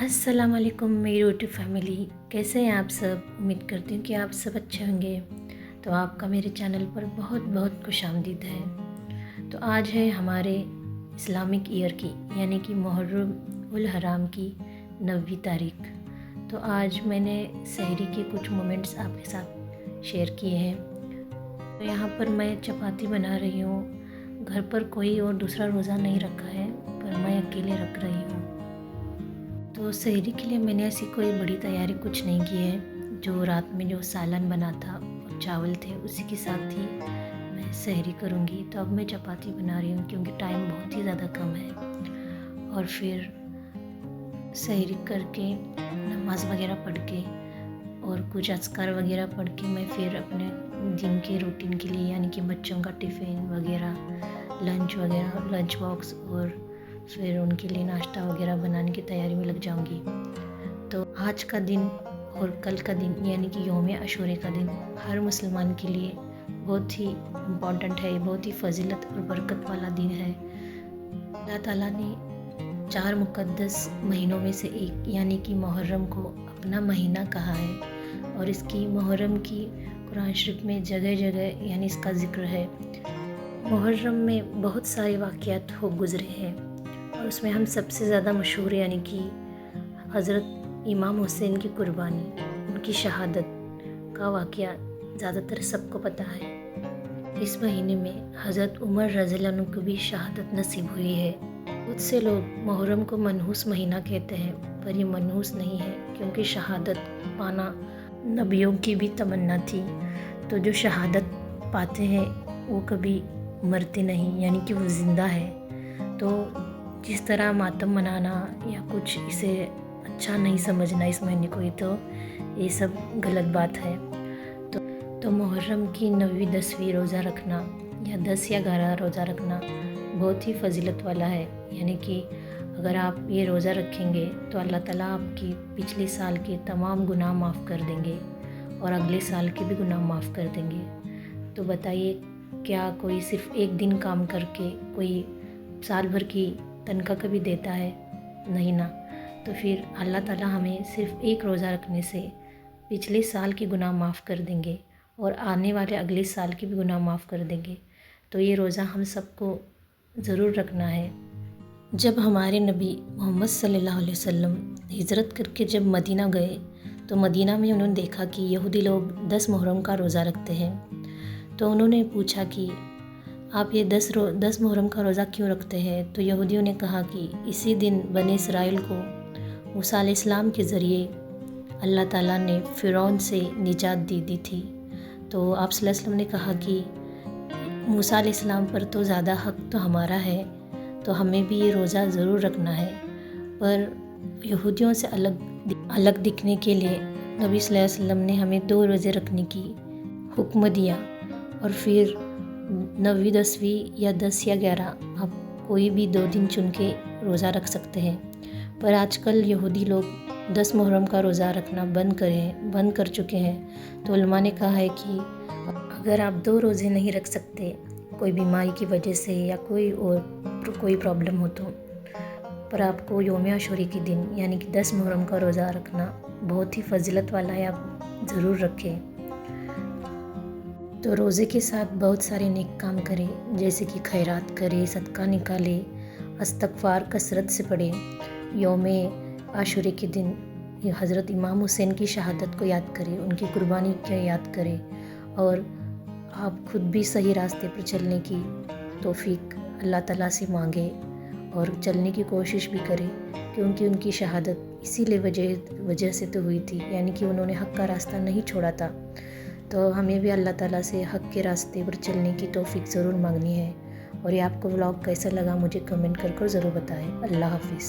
السلام علیکم میری یوٹیوب فیملی، کیسے ہیں آپ سب؟ امید کرتی ہوں کہ آپ سب اچھے ہوں گے۔ تو آپ کا میرے چینل پر بہت بہت خوش آمدید ہے۔ تو آج ہے ہمارے اسلامک ایئر کی یعنی کہ محرم الحرام کی 9ویں تاریخ۔ تو آج میں نے سحری کے کچھ مومنٹس آپ کے ساتھ شیئر کیے ہیں۔ تو یہاں پر میں چپاتی بنا رہی ہوں۔ گھر پر کوئی اور دوسرا روزہ نہیں رکھا ہے، پر میں اکیلے رکھ رہی ہوں۔ تو سحری کے لیے میں نے ایسی کوئی بڑی تیاری کچھ نہیں کی ہے۔ جو رات میں جو سالن بنا تھا اور چاول تھے اسی کے ساتھ ہی میں سحری کروں گی۔ تو اب میں چپاتی بنا رہی ہوں کیونکہ ٹائم بہت ہی زیادہ کم ہے، اور پھر سحری کر کے نماز وغیرہ پڑھ کے اور کچھ اذکار وغیرہ پڑھ کے میں پھر اپنے دن کے روٹین کے لیے یعنی کہ بچوں کا ٹفن وغیرہ لنچ باکس اور پھر ان کے لیے ناشتہ وغیرہ بنانے کی تیاری میں لگ جاؤں گی۔ تو آج کا دن اور کل کا دن یعنی کہ یوم عاشورہ کا دن ہر مسلمان کے لیے بہت ہی امپورٹنٹ ہے، بہت ہی فضیلت اور برکت والا دن ہے۔ اللہ تعالیٰ نے 4 مقدس مہینوں میں سے ایک یعنی کہ محرم کو اپنا مہینہ کہا ہے، اور اس کی محرم کی قرآن شریف میں جگہ جگہ یعنی اس کا ذکر ہے۔ محرم میں بہت سارے واقعات ہو گزرے ہیں، اور اس میں ہم سب سے زیادہ مشہور یعنی کہ حضرت امام حسین کی قربانی، ان کی شہادت کا واقعہ زیادہ تر سب کو پتہ ہے۔ اس مہینے میں حضرت عمر رضی اللہ عنہ کو بھی شہادت نصیب ہوئی ہے۔ بہت سے لوگ محرم کو منحوس مہینہ کہتے ہیں، پر یہ منحوس نہیں ہے کیونکہ شہادت پانا نبیوں کی بھی تمنا تھی۔ تو جو شہادت پاتے ہیں وہ کبھی مرتے نہیں، یعنی کہ وہ زندہ ہے۔ تو جس طرح ماتم منانا یا کچھ اسے اچھا نہیں سمجھنا اس مہینے کو، یہ سب غلط بات ہے۔ تو محرم کی 9ویں 10ویں روزہ رکھنا یا 10 یا 11 روزہ رکھنا بہت ہی فضیلت والا ہے، یعنی کہ اگر آپ یہ روزہ رکھیں گے تو اللہ تعالیٰ آپ کی پچھلے سال کے تمام گناہ معاف کر دیں گے اور اگلے سال کے بھی گناہ معاف کر دیں گے۔ تو بتائیے، کیا کوئی صرف ایک دن کام کر کے کوئی سال بھر کی تنخواہ کبھی دیتا ہے؟ نہیں نا۔ تو پھر اللہ تعالیٰ ہمیں صرف ایک روزہ رکھنے سے پچھلے سال کے گناہ معاف کر دیں گے اور آنے والے اگلے سال کے بھی گناہ معاف کر دیں گے۔ تو یہ روزہ ہم سب کو ضرور رکھنا ہے۔ جب ہمارے نبی محمد صلی اللہ علیہ وسلم ہجرت کر کے جب مدینہ گئے تو مدینہ میں انہوں نے دیکھا کہ یہودی لوگ 10 محرم کا روزہ رکھتے ہیں۔ تو انہوں نے پوچھا کہ آپ یہ 10 محرم کا روزہ کیوں رکھتے ہیں؟ تو یہودیوں نے کہا کہ اسی دن بنی اسرائیل کو موسیٰ علیہ السلام کے ذریعے اللہ تعالیٰ نے فرعون سے نجات دی تھی۔ تو آپ صلی اللہ علیہ وسلم نے کہا کہ موسیٰ علیہ السلام پر تو زیادہ حق تو ہمارا ہے، تو ہمیں بھی یہ روزہ ضرور رکھنا ہے۔ پر یہودیوں سے الگ دکھنے کے لیے نبی صلی اللہ علیہ وسلم نے ہمیں 2 روزے رکھنے کی حکم دیا، اور پھر 9ویں 10ویں یا 10 یا 11 آپ کوئی بھی 2 دن چن کے روزہ رکھ سکتے ہیں۔ پر آج کل یہودی لوگ 10 محرم کا روزہ رکھنا بند کر چکے ہیں۔ تو علماء نے کہا ہے کہ اگر آپ 2 روزے نہیں رکھ سکتے کوئی بیماری کی وجہ سے یا کوئی پرابلم ہو، تو پر آپ کو یوم عاشورہ کے دن یعنی کہ 10 محرم کا روزہ رکھنا بہت ہی فضیلت والا ہے، آپ ضرور رکھیں۔ تو روزے کے ساتھ بہت سارے نیک کام کریں، جیسے کہ خیرات کرے، صدقہ نکالے، استغفار کثرت سے پڑھے، یوم عاشورہ کے دن حضرت امام حسین کی شہادت کو یاد کرے، ان کی قربانی کو یاد کرے، اور آپ خود بھی صحیح راستے پر چلنے کی توفیق اللہ تعالیٰ سے مانگے اور چلنے کی کوشش بھی کرے، کیونکہ ان کی شہادت اسی لیے وجہ سے تو ہوئی تھی، یعنی کہ انہوں نے حق کا راستہ نہیں چھوڑا تھا۔ تو ہمیں بھی اللہ تعالیٰ سے حق کے راستے پر چلنے کی توفیق ضرور مانگنی ہے۔ اور یہ آپ کو ولاگ کیسا لگا مجھے کمنٹ کر ضرور بتائیں۔ اللہ حافظ۔